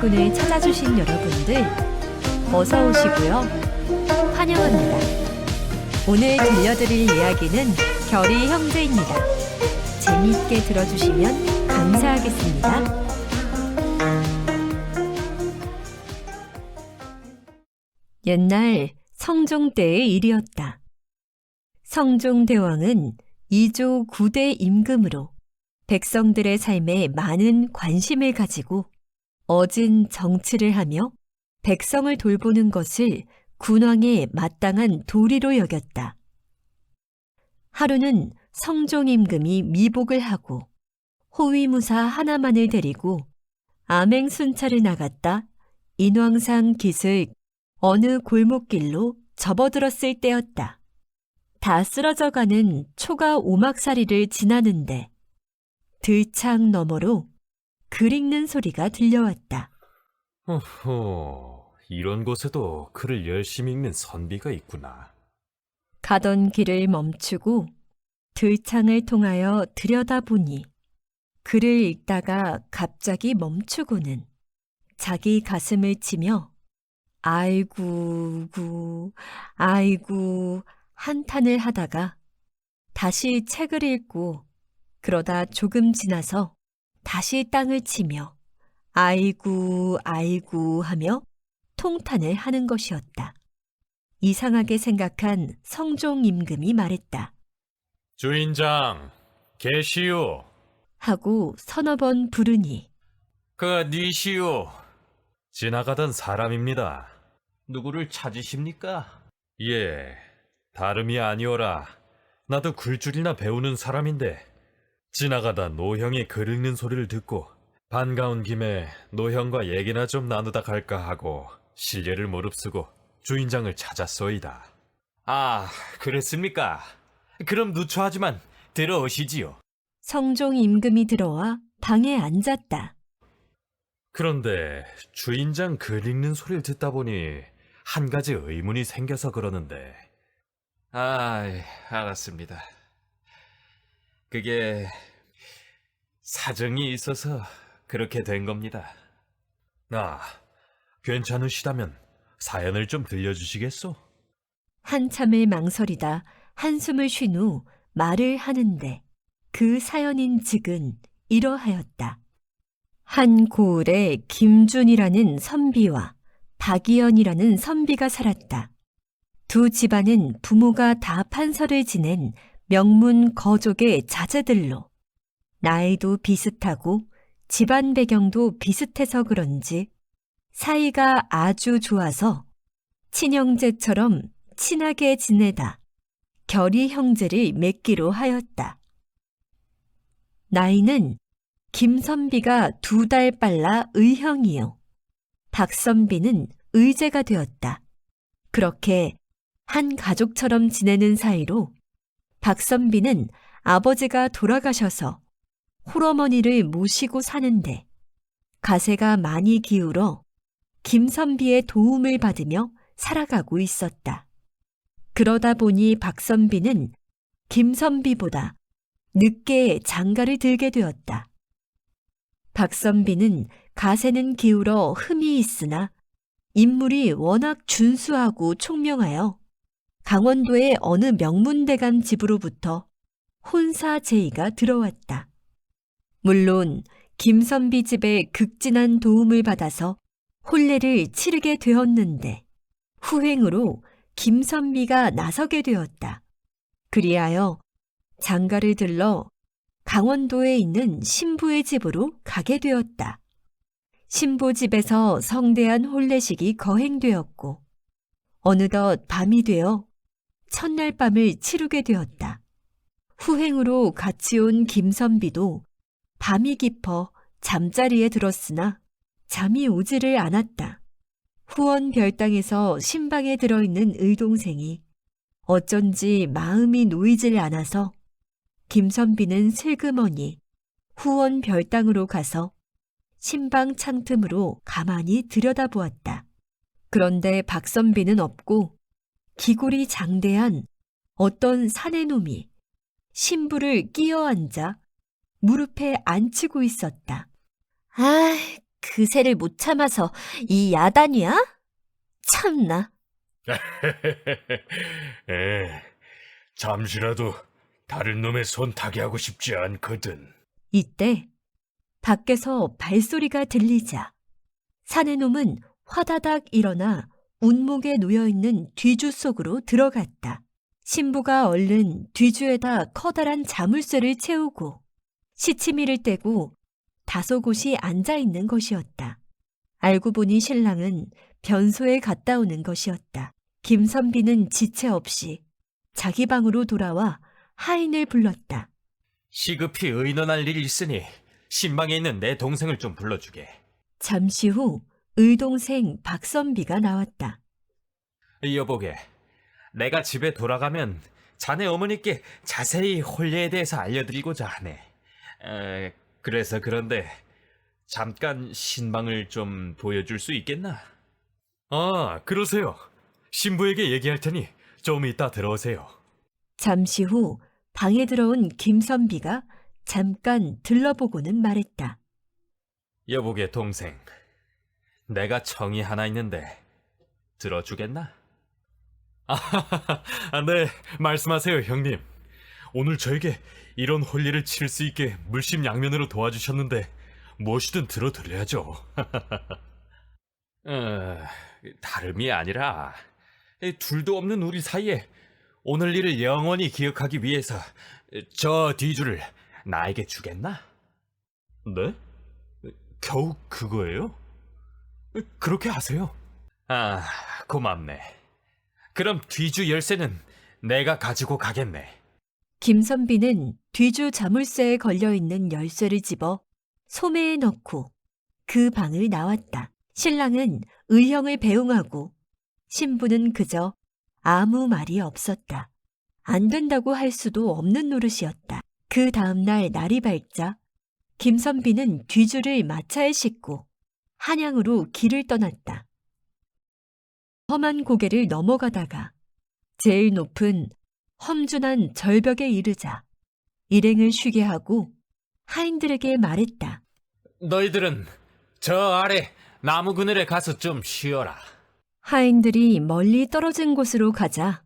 마을꾼을 찾아주신 여러분들 어서 오시고요. 환영합니다. 오늘 들려드릴 이야기는 결의 형제입니다. 재미있게 들어주시면 감사하겠습니다. 옛날 성종 때의 일이었다. 성종대왕은 2조 9대 임금으로 백성들의 삶에 많은 관심을 가지고 어진 정치를 하며 백성을 돌보는 것을 군왕의 마땅한 도리로 여겼다. 하루는 성종 임금이 미복을 하고 호위무사 하나만을 데리고 암행순찰을 나갔다 인왕산 깃을 어느 골목길로 접어들었을 때였다. 다 쓰러져가는 초가 오막살이를 지나는데 들창 너머로 글 읽는 소리가 들려왔다. 허허, 이런 곳에도 글을 열심히 읽는 선비가 있구나. 가던 길을 멈추고 들창을 통하여 들여다보니 글을 읽다가 갑자기 멈추고는 자기 가슴을 치며 아이고 아이고 한탄을 하다가 다시 책을 읽고 그러다 조금 지나서 다시 땅을 치며 아이고 아이고 하며 통탄을 하는 것이었다. 이상하게 생각한 성종 임금이 말했다. 주인장, 계시오. 하고 서너 번 부르니 니시오. 지나가던 사람입니다. 누구를 찾으십니까? 예, 다름이 아니오라. 나도 굴줄이나 배우는 사람인데 지나가다 노형이 글 읽는 소리를 듣고 반가운 김에 노형과 얘기나 좀 나누다 갈까 하고 실례를 무릅쓰고 주인장을 찾았소이다. 아, 그랬습니까? 그럼 누추하지만 들어오시지요. 성종 임금이 들어와 방에 앉았다. 그런데 주인장 글 읽는 소리를 듣다 보니 한 가지 의문이 생겨서 그러는데. 알았습니다. 그게 사정이 있어서 그렇게 된 겁니다. 괜찮으시다면 사연을 좀 들려주시겠소? 한참을 망설이다 한숨을 쉰 후 말을 하는데 그 사연인즉은 이러하였다. 한 고을에 김준이라는 선비와 박이연이라는 선비가 살았다. 두 집안은 부모가 다 판서를 지낸 명문 거족의 자제들로 나이도 비슷하고 집안 배경도 비슷해서 그런지 사이가 아주 좋아서 친형제처럼 친하게 지내다 결의 형제를 맺기로 하였다. 나이는 김선비가 2달 빨라 의형이요. 박선비는 의제가 되었다. 그렇게 한 가족처럼 지내는 사이로 박선비는 아버지가 돌아가셔서 홀어머니를 모시고 사는데 가세가 많이 기울어 김선비의 도움을 받으며 살아가고 있었다. 그러다 보니 박선비는 김선비보다 늦게 장가를 들게 되었다. 박선비는 가세는 기울어 흠이 있으나 인물이 워낙 준수하고 총명하여 강원도의 어느 명문대감 집으로부터 혼사 제의가 들어왔다. 물론 김선비 집에 극진한 도움을 받아서 혼례를 치르게 되었는데 후행으로 김선비가 나서게 되었다. 그리하여 장가를 들러 강원도에 있는 신부의 집으로 가게 되었다. 신부 집에서 성대한 혼례식이 거행되었고 어느덧 밤이 되어 첫날 밤을 치르게 되었다. 후행으로 같이 온 김선비도 밤이 깊어 잠자리에 들었으나 잠이 오지를 않았다. 후원 별당에서 신방에 들어있는 의동생이 어쩐지 마음이 놓이질 않아서 김선비는 슬그머니 후원 별당으로 가서 신방 창틈으로 가만히 들여다보았다. 그런데 박선비는 없고 기골이 장대한 어떤 사내놈이 신부를 끼어앉아 무릎에 앉히고 있었다. 그새를 못 참아서 이 야단이야? 참나. 에, 잠시라도 다른 놈의 손 타게 하고 싶지 않거든. 이때 밖에서 발소리가 들리자 사내놈은 화다닥 일어나 운목에 놓여있는 뒤주 속으로 들어갔다. 신부가 얼른 뒤주에다 커다란 자물쇠를 채우고 시치미를 떼고 다소곳이 앉아있는 것이었다. 알고 보니 신랑은 변소에 갔다 오는 것이었다. 김선비는 지체 없이 자기 방으로 돌아와 하인을 불렀다. 시급히 의논할 일이 있으니 신방에 있는 내 동생을 좀 불러주게. 잠시 후 의동생 박선비가 나왔다. 여보게, 내가 집에 돌아가면 자네 어머니께 자세히 혼례에 대해서 알려드리고자 하네. 그래서 그런데 잠깐 신방을 좀 보여줄 수 있겠나? 아, 그러세요. 신부에게 얘기할 테니 좀 이따 들어오세요. 잠시 후 방에 들어온 김선비가 잠깐 들러보고는 말했다. 여보게 동생, 내가 청이 하나 있는데 들어주겠나? 네, 말씀하세요 형님. 오늘 저에게 이런 혼례를 치를 수 있게 물심양면으로 도와주셨는데 무엇이든 들어드려야죠. 다름이 아니라 둘도 없는 우리 사이에 오늘 일을 영원히 기억하기 위해서 저 뒤주를 나에게 주겠나? 네? 겨우 그거예요? 그렇게 하세요. 아, 고맙네. 그럼 뒤주 열쇠는 내가 가지고 가겠네. 김선비는 뒤주 자물쇠에 걸려있는 열쇠를 집어 소매에 넣고 그 방을 나왔다. 신랑은 의형을 배웅하고 신부는 그저 아무 말이 없었다. 안 된다고 할 수도 없는 노릇이었다. 그 다음날 날이 밝자 김선비는 뒤주를 마차에 싣고 한양으로 길을 떠났다. 험한 고개를 넘어가다가 제일 높은 험준한 절벽에 이르자 일행을 쉬게 하고 하인들에게 말했다. 너희들은 저 아래 나무 그늘에 가서 좀 쉬어라. 하인들이 멀리 떨어진 곳으로 가자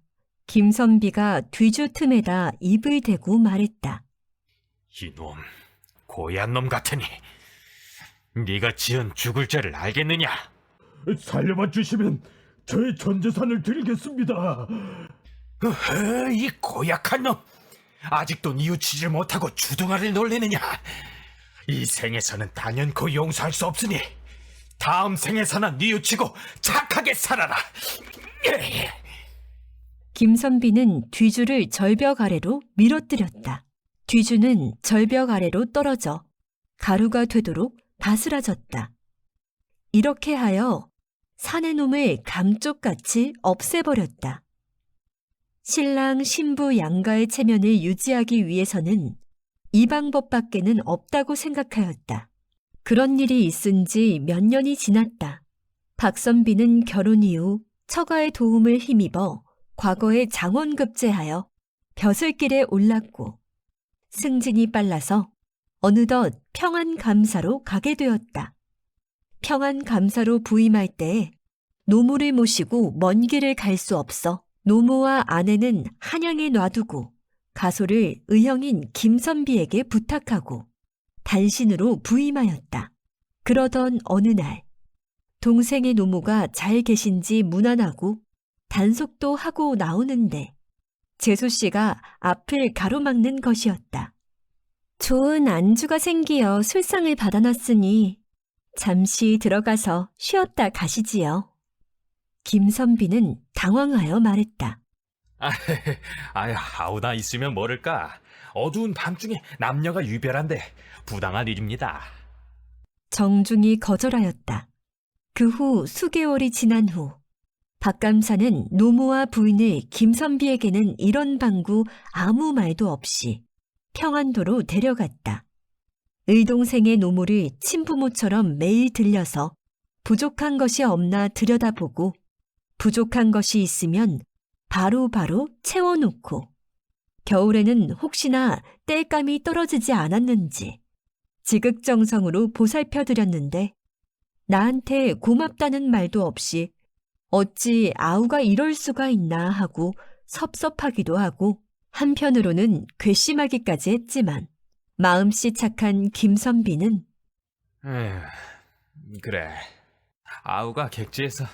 김선비가 뒤주 틈에다 입을 대고 말했다. 이놈, 고얀 놈 같으니 네가 지은 죽을 죄를 알겠느냐? 살려만 주시면 저의 전 재산을 드리겠습니다. 이 고약한 놈! 아직도 뉘우치질 못하고 주둥아를 놀리느냐? 이 생에서는 단연코 용서할 수 없으니 다음 생에서나 뉘우치고 착하게 살아라! 김선비는 뒤주를 절벽 아래로 밀어뜨렸다. 뒤주는 절벽 아래로 떨어져 가루가 되도록 바스라졌다. 이렇게 하여 사내놈을 감쪽같이 없애버렸다. 신랑 신부 양가의 체면을 유지하기 위해서는 이 방법밖에는 없다고 생각하였다. 그런 일이 있은 지 몇 년이 지났다. 박선비는 결혼 이후 처가의 도움을 힘입어 과거에 장원급제하여 벼슬길에 올랐고 승진이 빨라서 어느덧 평안감사로 가게 되었다. 평안감사로 부임할 때에 노모를 모시고 먼 길을 갈 수 없어 노모와 아내는 한양에 놔두고 가소를 의형인 김선비에게 부탁하고 단신으로 부임하였다. 그러던 어느 날 동생의 노모가 잘 계신지 문안하고 단속도 하고 나오는데 재수 씨가 앞을 가로막는 것이었다. 좋은 안주가 생기어 술상을 받아놨으니 잠시 들어가서 쉬었다 가시지요. 김선비는 당황하여 말했다. 아우나 있으면 모를까. 어두운 밤중에 남녀가 유별한데 부당한 일입니다. 정중히 거절하였다. 그 후 수개월이 지난 후 박감사는 노모와 부인을 김선비에게는 이런 방구 아무 말도 없이 평안도로 데려갔다. 의동생의 노모를 친부모처럼 매일 들려서 부족한 것이 없나 들여다보고 부족한 것이 있으면 바로바로 채워놓고 겨울에는 혹시나 땔감이 떨어지지 않았는지 지극정성으로 보살펴드렸는데 나한테 고맙다는 말도 없이 어찌 아우가 이럴 수가 있나 하고 섭섭하기도 하고 한편으로는 괘씸하기까지 했지만 마음씨 착한 김선비는 그래. 아우가 객지에서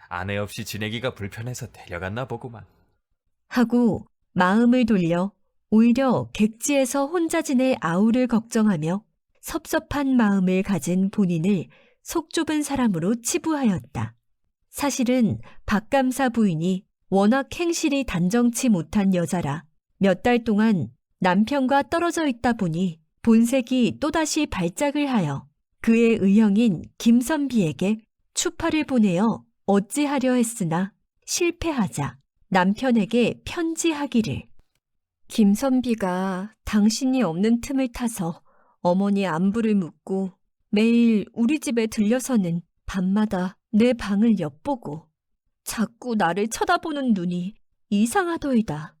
아내 없이 지내기가 불편해서 데려갔나 보구만. 하고 마음을 돌려 오히려 객지에서 혼자 지낼 아우를 걱정하며 섭섭한 마음을 가진 본인을 속 좁은 사람으로 치부하였다. 사실은 박감사 부인이 워낙 행실이 단정치 못한 여자라 몇 달 동안 남편과 떨어져 있다 보니 본색이 또다시 발작을 하여 그의 의형인 김선비에게 추파를 보내어 어찌하려 했으나 실패하자 남편에게 편지하기를. 김선비가 당신이 없는 틈을 타서 어머니 안부를 묻고 매일 우리 집에 들려서는 밤마다 내 방을 엿보고 자꾸 나를 쳐다보는 눈이 이상하더이다.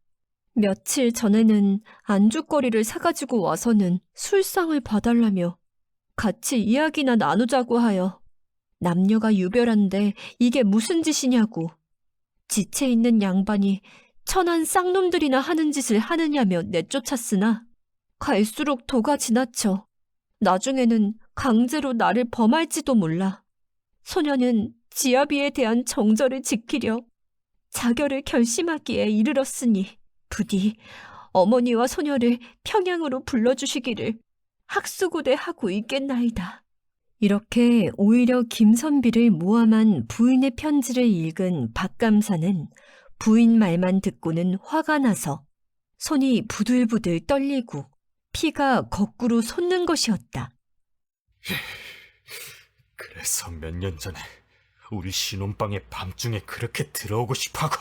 며칠 전에는 안주거리를 사가지고 와서는 술상을 봐달라며 같이 이야기나 나누자고 하여 남녀가 유별한데 이게 무슨 짓이냐고 지체 있는 양반이 천한 쌍놈들이나 하는 짓을 하느냐며 내쫓았으나 갈수록 도가 지나쳐 나중에는 강제로 나를 범할지도 몰라. 소녀는 지아비에 대한 정절을 지키려 자결을 결심하기에 이르렀으니 부디 어머니와 소녀를 평양으로 불러주시기를 학수고대하고 있겠나이다. 이렇게 오히려 김선비를 모함한 부인의 편지를 읽은 박감사는 부인 말만 듣고는 화가 나서 손이 부들부들 떨리고 피가 거꾸로 솟는 것이었다. 그래서 몇 년 전에 우리 신혼방에 밤중에 그렇게 들어오고 싶어하고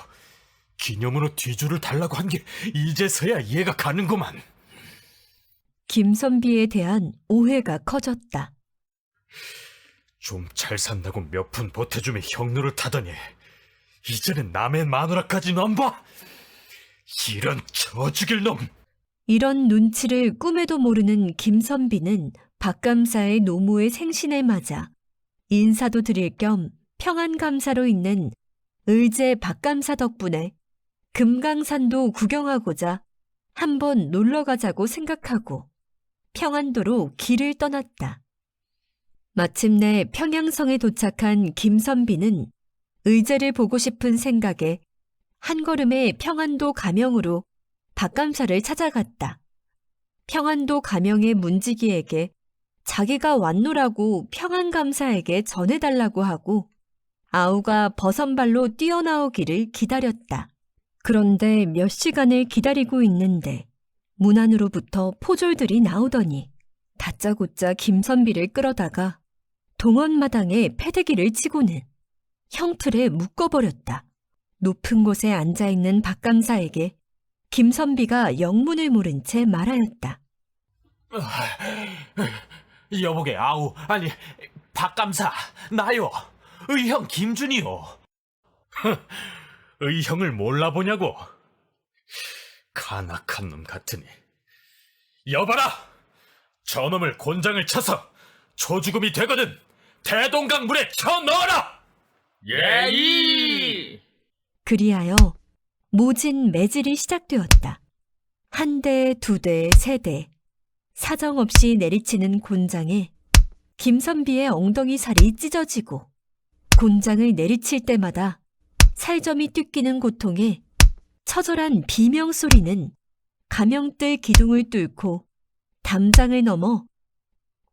기념으로 뒤줄을 달라고 한 게 이제서야 이해가 가는구만. 김선비에 대한 오해가 커졌다. 좀 잘 산다고 몇 푼 보태주며 형로를 타더니 이제는 남의 마누라까지 넘봐? 이런 저죽일 놈! 이런 눈치를 꿈에도 모르는 김선비는 박감사의 노모의 생신을 맞아 인사도 드릴 겸 평안감사로 있는 의제 박감사 덕분에 금강산도 구경하고자 한번 놀러가자고 생각하고 평안도로 길을 떠났다. 마침내 평양성에 도착한 김선비는 의제를 보고 싶은 생각에 한 걸음에 평안도 가명으로 박감사를 찾아갔다. 평안도 가명의 문지기에게 자기가 왔노라고 평안감사에게 전해달라고 하고 아우가 버선발로 뛰어나오기를 기다렸다. 그런데 몇 시간을 기다리고 있는데 문 안으로부터 포졸들이 나오더니 다짜고짜 김선비를 끌어다가 동원마당에 패대기를 치고는 형틀에 묶어버렸다. 높은 곳에 앉아있는 박감사에게 김선비가 영문을 모른 채 말하였다. 여보게 아우, 아니 박감사 나요. 의형 김준이요. 의형을 몰라보냐고? 간악한 놈 같으니. 여봐라! 저놈을 곤장을 쳐서 초죽음이 되거든 대동강물에 쳐넣어라! 예이! 그리하여 모진 매질이 시작되었다. 한 대, 두 대, 세 대, 사정없이 내리치는 곤장에 김선비의 엉덩이 살이 찢어지고 곤장을 내리칠 때마다 살점이 뜯기는 고통에 처절한 비명소리는 가명뜰 기둥을 뚫고 담장을 넘어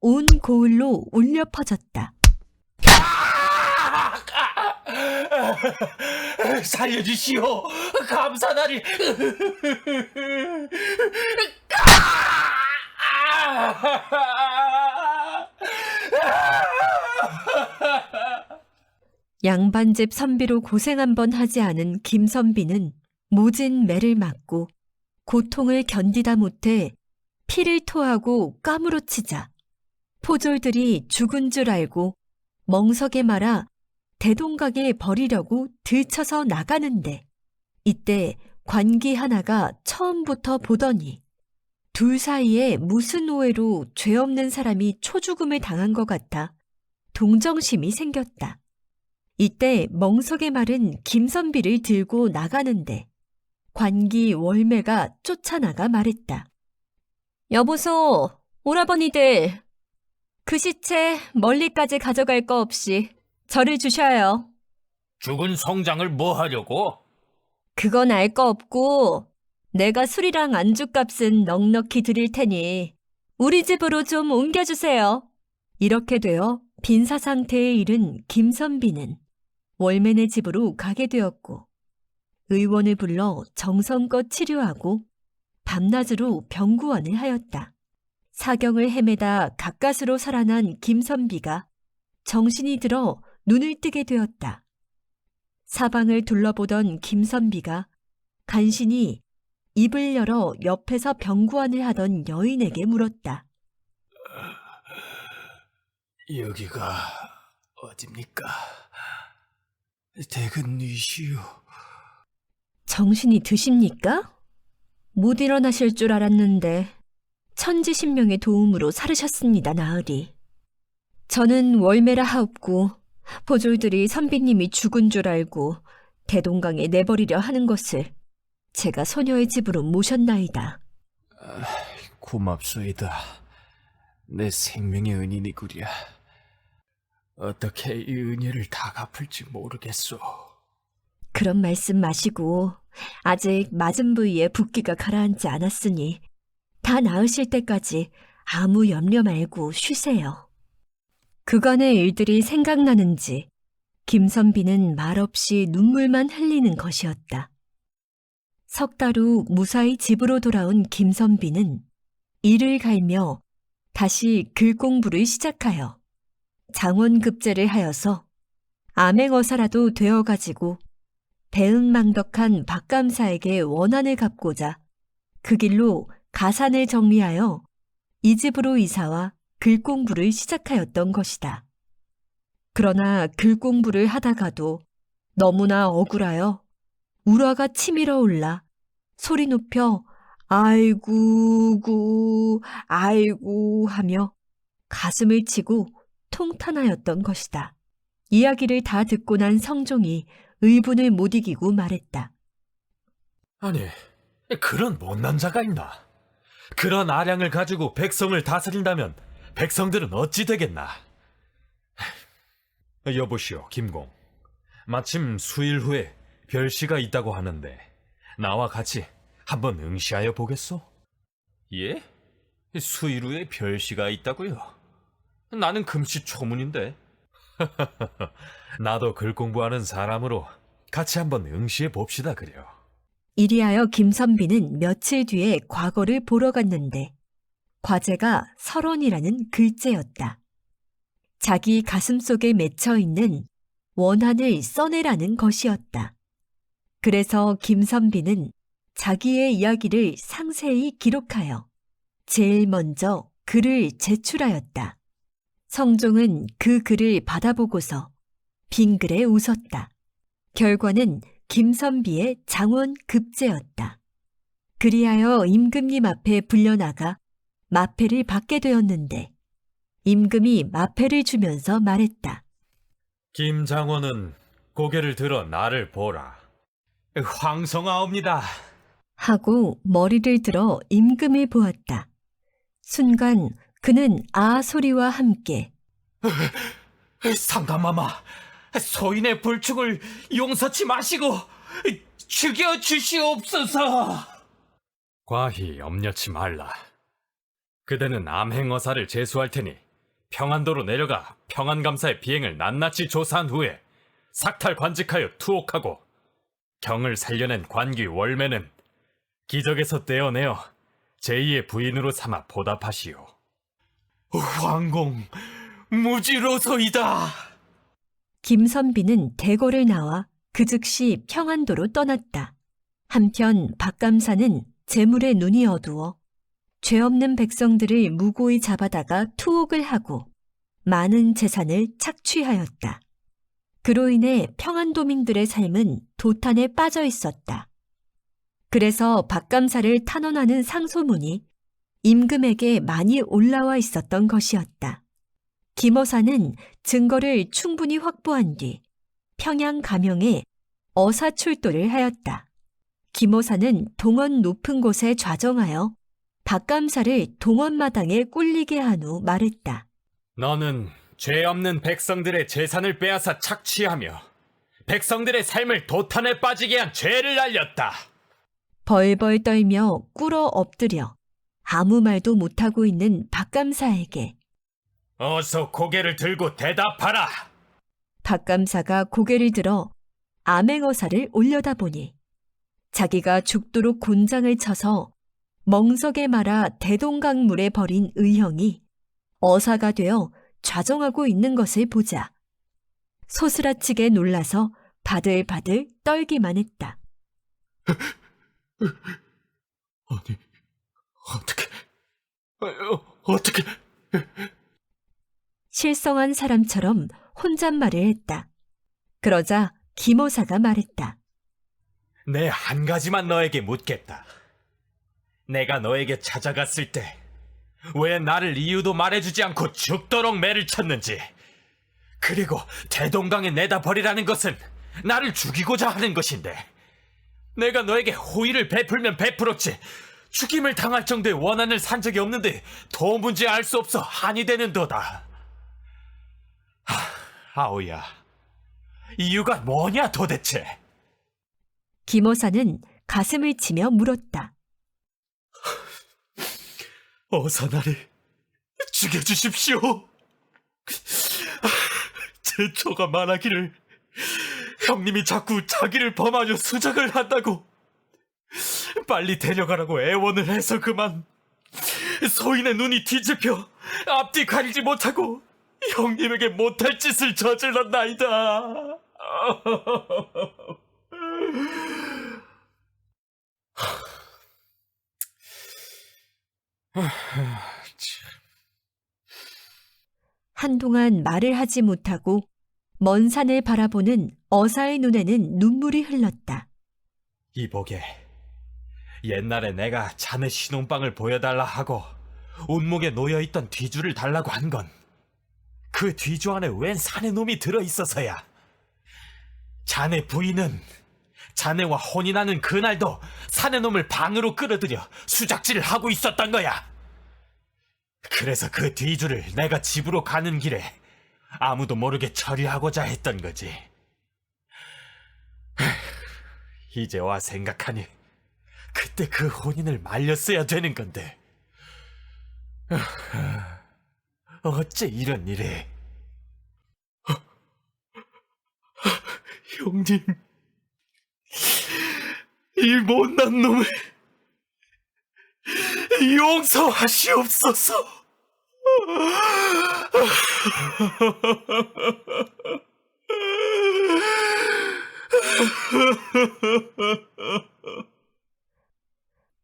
온 고을로 울려 퍼졌다. 살려주시오. 감사나리. 양반집 선비로 고생 한 번 하지 않은 김선비는 모진 매를 맞고 고통을 견디다 못해 피를 토하고 까무러치자 포졸들이 죽은 줄 알고 멍석에 말아 대동강에 버리려고 들쳐서 나가는데 이때 관기 하나가 처음부터 보더니 둘 사이에 무슨 오해로 죄 없는 사람이 초죽음을 당한 것 같아 동정심이 생겼다. 이때 멍석의 말은 김선비를 들고 나가는데 관기 월매가 쫓아나가 말했다. 여보소, 오라버니들. 그 시체 멀리까지 가져갈 거 없이 저를 주셔요. 죽은 성장을 뭐 하려고? 그건 알 거 없고 내가 술이랑 안주값은 넉넉히 드릴 테니 우리 집으로 좀 옮겨주세요. 이렇게 되어 빈사 상태에 이른 김선비는 월맨의 집으로 가게 되었고 의원을 불러 정성껏 치료하고 밤낮으로 병구원을 하였다. 사경을 헤매다 가까스로 살아난 김선비가 정신이 들어 눈을 뜨게 되었다. 사방을 둘러보던 김선비가 간신히 입을 열어 옆에서 병구원을 하던 여인에게 물었다. 여기가 어딥니까? 대근이시오. 정신이 드십니까? 못 일어나실 줄 알았는데 천지신명의 도움으로 살으셨습니다, 나으리. 저는 월매라 하옵고 보졸들이 선비님이 죽은 줄 알고 대동강에 내버리려 하는 것을 제가 소녀의 집으로 모셨나이다. 고맙소이다. 내 생명의 은인이구려. 어떻게 이 은혜를 다 갚을지 모르겠소. 그런 말씀 마시고 아직 맞은 부위에 붓기가 가라앉지 않았으니 다 나으실 때까지 아무 염려 말고 쉬세요. 그간의 일들이 생각나는지 김선비는 말없이 눈물만 흘리는 것이었다. 석 달 후 무사히 집으로 돌아온 김선비는 이를 갈며 다시 글 공부를 시작하여 장원급제를 하여서 암행어사라도 되어가지고 배은망덕한 박감사에게 원한을 갚고자 그 길로 가산을 정리하여 이 집으로 이사와 글 공부를 시작하였던 것이다. 그러나 글 공부를 하다가도 너무나 억울하여 울화가 치밀어 올라 소리 높여 아이고 아이고 하며 가슴을 치고 통탄하였던 것이다. 이야기를 다 듣고 난 성종이 의분을 못 이기고 말했다. 아니, 그런 못난 자가 있나? 그런 아량을 가지고 백성을 다스린다면 백성들은 어찌 되겠나? 여보시오, 김공. 마침 수일 후에 별시가 있다고 하는데 나와 같이 한번 응시하여 보겠소? 예? 수일 후에 별시가 있다고요? 나는 금시초문인데. 나도 글 공부하는 사람으로 같이 한번 응시해 봅시다 그려. 이리하여 김선비는 며칠 뒤에 과거를 보러 갔는데 과제가 설원이라는 글재였다. 자기 가슴속에 맺혀 있는 원한을 써내라는 것이었다. 그래서 김선비는 자기의 이야기를 상세히 기록하여 제일 먼저 글을 제출하였다. 성종은 그 글을 받아보고서 빙그레 웃었다. 결과는 김선비의 장원급제였다. 그리하여 임금님 앞에 불려나가 마패를 받게 되었는데 임금이 마패를 주면서 말했다. 김장원은 고개를 들어 나를 보라. 황성하옵니다. 하고 머리를 들어 임금을 보았다. 순간 그는 아 소리와 함께 상감마마, 소인의 불충을 용서치 마시고 죽여 주시옵소서. 과히 염려치 말라. 그대는 암행어사를 제수할 테니 평안도로 내려가 평안감사의 비행을 낱낱이 조사한 후에 삭탈 관직하여 투옥하고 경을 살려낸 관기 월매는 기적에서 떼어내어 제2의 부인으로 삼아 보답하시오. 황공 무지로소이다. 김선비는 대궐을 나와 그 즉시 평안도로 떠났다. 한편 박감사는 재물에 눈이 어두워 죄 없는 백성들을 무고히 잡아다가 투옥을 하고 많은 재산을 착취하였다. 그로 인해 평안도민들의 삶은 도탄에 빠져 있었다. 그래서 박감사를 탄원하는 상소문이 임금에게 많이 올라와 있었던 것이었다. 김어사는 증거를 충분히 확보한 뒤 평양 감영에 어사 출도를 하였다. 김어사는 동원 높은 곳에 좌정하여 박감사를 동원마당에 꿀리게 한 후 말했다. 너는 죄 없는 백성들의 재산을 빼앗아 착취하며 백성들의 삶을 도탄에 빠지게 한 죄를 알렸다. 벌벌 떨며 꿇어 엎드려 아무 말도 못하고 있는 박감사에게 어서 고개를 들고 대답하라. 박감사가 고개를 들어 암행어사를 올려다보니 자기가 죽도록 곤장을 쳐서 멍석에 말아 대동강물에 버린 의형이 어사가 되어 좌정하고 있는 것을 보자 소스라치게 놀라서 바들바들 떨기만 했다. 아니, 어떻게... 실성한 사람처럼 혼잣말을 했다. 그러자 김어사가 말했다. 내 한 가지만 너에게 묻겠다. 내가 너에게 찾아갔을 때 왜 나를 이유도 말해주지 않고 죽도록 매를 쳤는지, 그리고 대동강에 내다 버리라는 것은 나를 죽이고자 하는 것인데 내가 너에게 호의를 베풀면 베풀었지 죽임을 당할 정도의 원한을 산 적이 없는데 도무지 알 수 없어 한이 되는도다. 아오야, 이유가 뭐냐 도대체? 김어사는 가슴을 치며 물었다. 어서 나를 죽여주십시오. 제 처가 말하기를 형님이 자꾸 자기를 범하려 수작을 한다고 빨리 데려가라고 애원을 해서 그만 소인의 눈이 뒤집혀 앞뒤 가리지 못하고 형님에게 못할 짓을 저질렀나이다. 한동안 말을 하지 못하고 먼 산을 바라보는 어사의 눈에는 눈물이 흘렀다. 이보게, 옛날에 내가 자네 신혼방을 보여달라 하고 운목에 놓여있던 뒤주를 달라고 한 건 그 뒤주 안에 웬 사내 놈이 들어있어서야. 자네 부인은 자네와 혼이 나는 그날도 사내 놈을 방으로 끌어들여 수작질을 하고 있었던 거야. 그래서 그 뒤주를 내가 집으로 가는 길에 아무도 모르게 처리하고자 했던 거지. 이제 와 생각하니 그때 그 혼인을 말렸어야 되는 건데 어째 이런 일에. 형님, 이 못난 놈을 용서하시옵소서.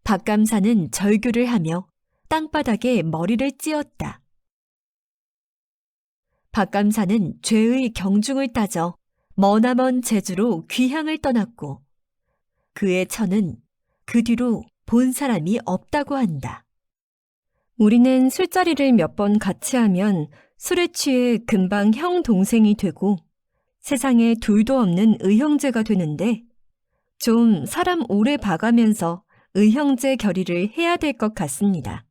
박감사는 절규를 하며 땅바닥에 머리를 찧었다. 박감사는 죄의 경중을 따져 머나먼 제주로 귀향을 떠났고 그의 처는 그 뒤로 본 사람이 없다고 한다. 우리는 술자리를 몇 번 같이 하면 술에 취해 금방 형 동생이 되고 세상에 둘도 없는 의형제가 되는데 좀 사람 오래 봐가면서 의형제 결의를 해야 될 것 같습니다.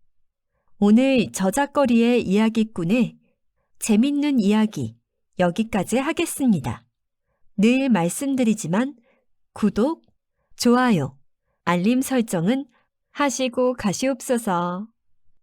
오늘 저작거리의 이야기꾼의 재밌는 이야기 여기까지 하겠습니다. 늘 말씀드리지만 구독, 좋아요, 알림 설정은 하시고 가시옵소서.